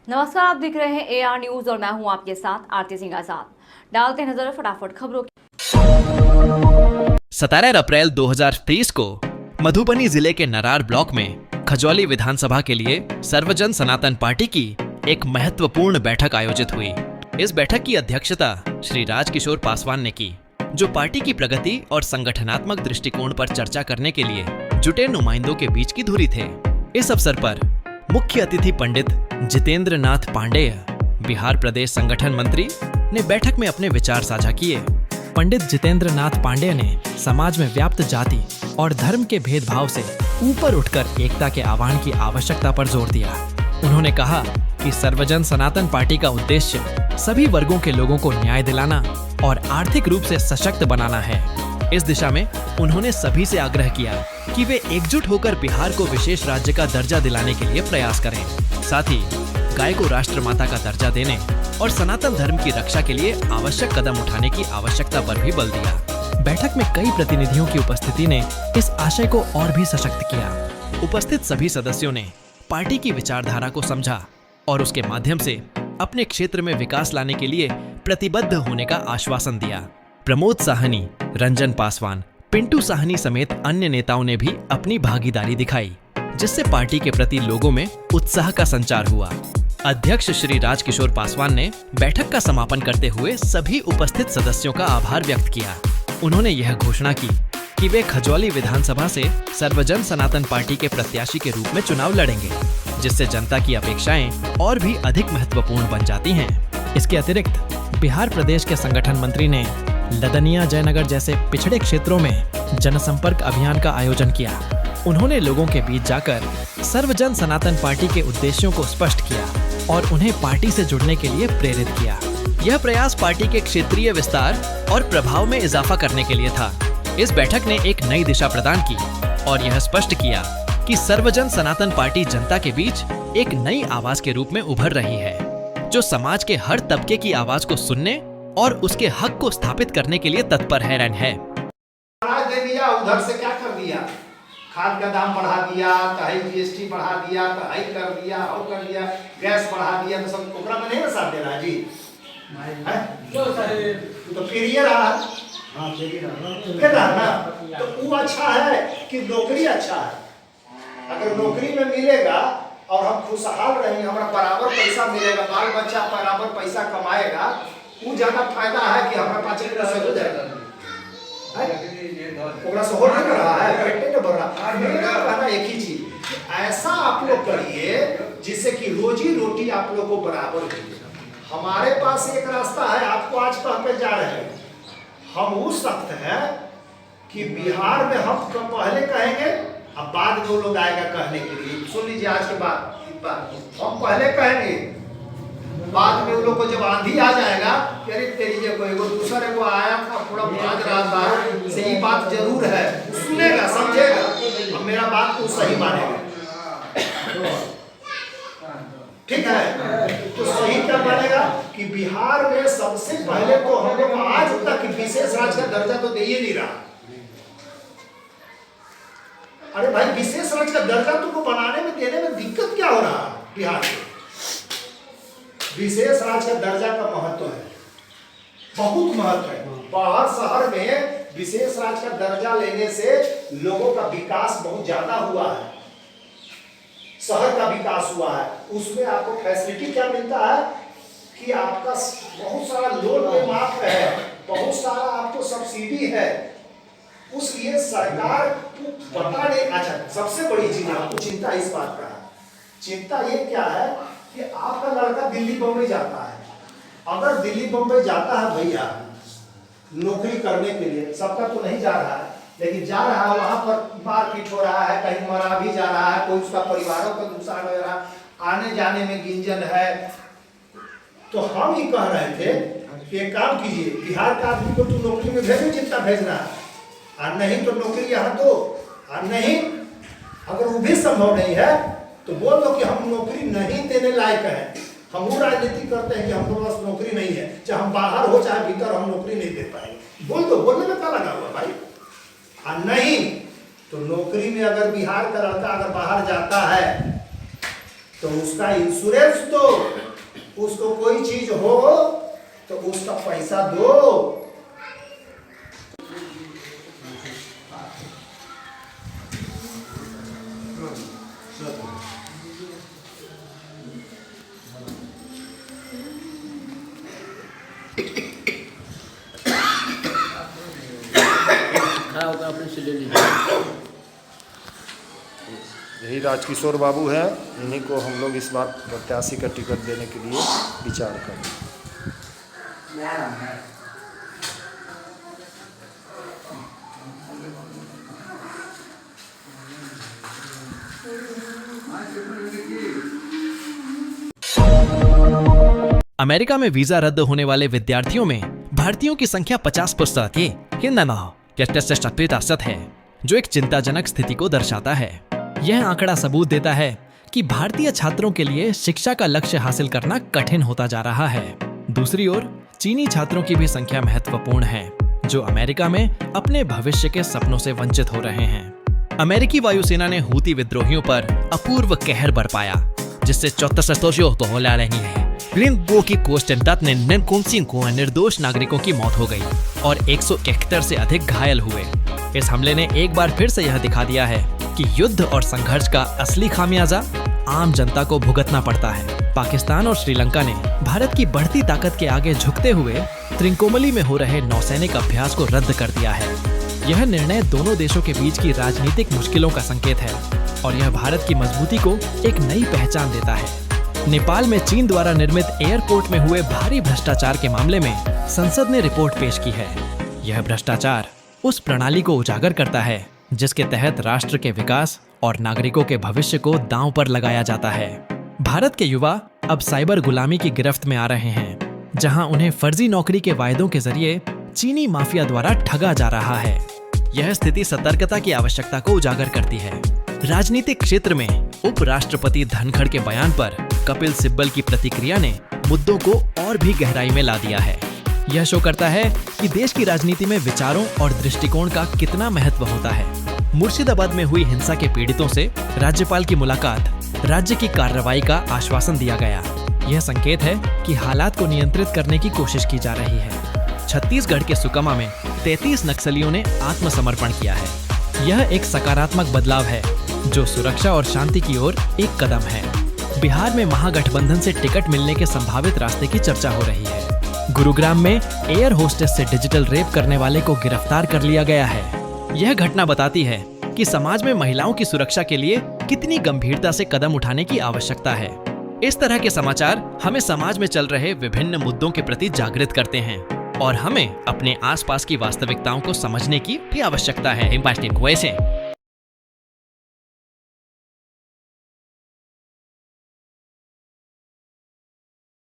नमस्कार, आप देख रहे हैं AR न्यूज और मैं हूं आपके साथ आरती सिंह आजाद। डालते हैं नजर फटाफट खबरों की। 17 अप्रैल 2023 को मधुबनी जिले के नरार ब्लॉक में खजौली विधानसभा के लिए सर्वजन सनातन पार्टी की एक महत्वपूर्ण बैठक आयोजित हुई। इस बैठक की अध्यक्षता श्री राजकिशोर पासवान ने की, जो पार्टी की प्रगति और संगठनात्मक दृष्टिकोण पर चर्चा करने के लिए जुटे नुमाइंदों के बीच की धुरी थे। इस अवसर पर मुख्य अतिथि पंडित जितेंद्र नाथ पांडेय, बिहार प्रदेश संगठन मंत्री, ने बैठक में अपने विचार साझा किए। पंडित जितेंद्र नाथ पांडेय ने समाज में व्याप्त जाति और धर्म के भेदभाव से ऊपर उठकर एकता के आह्वान की आवश्यकता पर जोर दिया। उन्होंने कहा कि सर्वजन सनातन पार्टी का उद्देश्य सभी वर्गों के लोगों को न्याय दिलाना और आर्थिक रूप से सशक्त बनाना है। इस दिशा में उन्होंने सभी से आग्रह किया कि वे एकजुट होकर बिहार को विशेष राज्य का दर्जा दिलाने के लिए प्रयास करें। साथ ही गाय को राष्ट्रमाता का दर्जा देने और सनातन धर्म की रक्षा के लिए आवश्यक कदम उठाने की आवश्यकता पर भी बल दिया। बैठक में कई प्रतिनिधियों की उपस्थिति ने इस आशय को और भी सशक्त किया। उपस्थित सभी सदस्यों ने पार्टी की विचारधारा को समझा और उसके माध्यम से अपने क्षेत्र में विकास लाने के लिए प्रतिबद्ध होने का आश्वासन दिया। प्रमोद साहनी, रंजन पासवान, पिंटू साहनी समेत अन्य नेताओं ने भी अपनी भागीदारी दिखाई, जिससे पार्टी के प्रति लोगों में उत्साह का संचार हुआ। अध्यक्ष श्री राजकिशोर पासवान ने बैठक का समापन करते हुए सभी उपस्थित सदस्यों का आभार व्यक्त किया। उन्होंने यह घोषणा की कि वे खजौली विधानसभा से सर्वजन सनातन पार्टी के प्रत्याशी के रूप में चुनाव लड़ेंगे, जिससे जनता की अपेक्षाएं और भी अधिक महत्वपूर्ण बन जाती हैं। इसके अतिरिक्त बिहार प्रदेश के संगठन मंत्री ने लदनिया, जयनगर जैसे पिछड़े क्षेत्रों में जनसंपर्क अभियान का आयोजन किया। उन्होंने लोगों के बीच जाकर सर्वजन सनातन पार्टी के उद्देश्यों को स्पष्ट किया और उन्हें पार्टी से जुड़ने के लिए प्रेरित किया। यह प्रयास पार्टी के क्षेत्रीय विस्तार और प्रभाव में इजाफा करने के लिए था। इस बैठक ने एक नई दिशा प्रदान की और यह स्पष्ट किया कि सर्वजन सनातन पार्टी जनता के बीच एक नई आवाज के रूप में उभर रही है, जो समाज के हर तबके की आवाज को सुनने और उसके हक को स्थापित करने के लिए तत्पर है। दे दिया, उधर से क्या कर दिया, खाद का दाम बढ़ा दिया, कहीं GST बढ़ा दिया, कहीं कर दिया, और कर दिया, गैस बढ़ा दिया, तो सब ओकरा में नहीं ना साथ दे रहा जी। तो फिर ये रहा, हाँ फिर रहा ना, तो वो अच्छा है कि नौकरी अच्छा है। अगर नौकरी में मिलेगा और हम खुशहाल रहेंगे, हमारा बराबर पैसा मिलेगा, बाल बच्चा बराबर पैसा कमाएगा, वो ज्यादा फायदा है कि हमारा 5 रुपया से हो जाएगा। ओकरा से हो नहीं रहा है, पेटे तो बढ़ रहा है। मेरा कहना एक ही चीज, ऐसा आप लोग करिए जिससे कि रोजी रोटी आप लोग को बराबर हो। हमारे पास एक रास्ता है, आपको आज कह पे जा रहे हैं, हम उस सख्त हैं कि बिहार में हम तो पहले कहेंगे, अब बाद में वो लोग आएगा कहने के लिए। सुन लीजिए आज के बाद हम पहले कहेंगे, बाद में उन लोग को जब आंधी आ जाएगा, अरे तेरी ये कोई वो दूसरे को आया था, पूरा बाज रहा था, सही बात जरूर है, सुनेगा समझेगा, अब मेरा बात तो सही मानेगा, ठीक है। तो सही क्या मानेगा कि बिहार में सबसे पहले तो हम लोग आज तक विशेष राज्य का दर्जा तो दे ही नहीं रहा। अरे भाई, विशेष राज्य का दर्जा तुमको बनाने में देने में दिक्कत क्या हो रहा है बिहार में? विशेष राज्य का दर्जा का महत्व है, बहुत महत्व है। बाहर शहर में विशेष राज्य का दर्जा लेने से लोगों का विकास बहुत ज्यादा हुआ है, शहर का विकास हुआ है। उसमें आपको फैसिलिटी क्या मिलता है कि आपका बहुत सारा लोन में माफ है, बहुत सारा आपको सब्सिडी है। उसलिए सरकार को पता नहीं। अच्छा, सबसे बड़ी चीज आपको चिंता इस बात का है, चिंता ये क्या है कि आपका लड़का दिल्ली बम्बई जाता है। अगर दिल्ली बम्बई जाता है भैया नौकरी करने के लिए, सबका तो नहीं जा रहा है, लेकिन जा रहा है, वहां पर मारपीट हो रहा है, कहीं मरा भी जा रहा है, कोई उसका परिवारों का नुकसान हो रहा है, आने जाने में गिंजन है। तो हम ही कह रहे थे कि एक काम कीजिए, बिहार का आदमी को तो नौकरी में भेजो जितना भेजना है, और नहीं तो नौकरी यहाँ दो, और नहीं अगर वो भी संभव नहीं है तो बोल दो कि हम नौकरी नहीं देने लायक है। हम वो राजनीति करते हैं कि हमको पास नौकरी नहीं है, चाहे हम बाहर हो चाहे भीतर, हम नौकरी नहीं दे पाएंगे। बोल दो, बोलने में क्या लगा हुआ भाई। और नहीं तो नौकरी में अगर बिहार का लड़का अगर बाहर जाता है तो उसका इंश्योरेंस दो, उसको कोई चीज हो तो उसका पैसा दो। यही राजकिशोर बाबू हैं, इन्हीं को हम लोग इस बार प्रत्याशी का टिकट देने के लिए विचार करें। अमेरिका में वीजा रद्द होने वाले विद्यार्थियों में भारतीयों की संख्या 50% है, जो एक चिंताजनक स्थिति को दर्शाता है। यह आंकड़ा सबूत देता है कि भारतीय छात्रों के लिए शिक्षा का लक्ष्य हासिल करना कठिन होता जा रहा है। दूसरी ओर चीनी छात्रों की भी संख्या महत्वपूर्ण है, जो अमेरिका में अपने भविष्य के सपनों से वंचित हो रहे हैं। अमेरिकी वायुसेना ने हूती विद्रोहियों पर अपूर्व कहर बरपाया, जिससे 34 की कोस्टेंटात ने निर्दोष नागरिकों की मौत हो गई और 171 से अधिक घायल हुए। इस हमले ने एक बार फिर से यह दिखा दिया है कि युद्ध और संघर्ष का असली खामियाजा आम जनता को भुगतना पड़ता है। पाकिस्तान और श्रीलंका ने भारत की बढ़ती ताकत के आगे झुकते हुए त्रिकोमली में हो रहे नौसैनिक अभ्यास को रद्द कर दिया है। यह निर्णय दोनों देशों के बीच की राजनीतिक मुश्किलों का संकेत है और यह भारत की मजबूती को एक नई पहचान देता है। नेपाल में चीन द्वारा निर्मित एयरपोर्ट में हुए भारी भ्रष्टाचार के मामले में संसद ने रिपोर्ट पेश की है। यह भ्रष्टाचार उस प्रणाली को उजागर करता है जिसके तहत राष्ट्र के विकास और नागरिकों के भविष्य को दांव पर लगाया जाता है। भारत के युवा अब साइबर गुलामी की गिरफ्त में आ रहे हैं, जहां उन्हें फर्जी नौकरी के वायदों के जरिए चीनी माफिया द्वारा ठगा जा रहा है। यह स्थिति सतर्कता की आवश्यकता को उजागर करती है। राजनीतिक क्षेत्र में उपराष्ट्रपति धनखड़ के बयान पर कपिल सिब्बल की प्रतिक्रिया ने मुद्दों को और भी गहराई में ला दिया है। यह शो करता है कि देश की राजनीति में विचारों और दृष्टिकोण का कितना महत्व होता है। मुर्शिदाबाद में हुई हिंसा के पीड़ितों से राज्यपाल की मुलाकात, राज्य की कार्रवाई का आश्वासन दिया गया। यह संकेत है कि हालात को नियंत्रित करने की कोशिश की जा रही है। छत्तीसगढ़ के सुकमा में 33 नक्सलियों ने आत्मसमर्पण किया है। यह एक सकारात्मक बदलाव है जो सुरक्षा और शांति की ओर एक कदम है। बिहार में महागठबंधन से टिकट मिलने के संभावित रास्ते की चर्चा हो रही है। गुरुग्राम में एयर होस्टेस से डिजिटल रेप करने वाले को गिरफ्तार कर लिया गया है। यह घटना बताती है कि समाज में महिलाओं की सुरक्षा के लिए कितनी गंभीरता से कदम उठाने की आवश्यकता है। इस तरह के समाचार हमें समाज में चल रहे विभिन्न मुद्दों के प्रति जागृत करते हैं और हमें अपने आसपास की वास्तविकताओं को समझने की भी आवश्यकता है।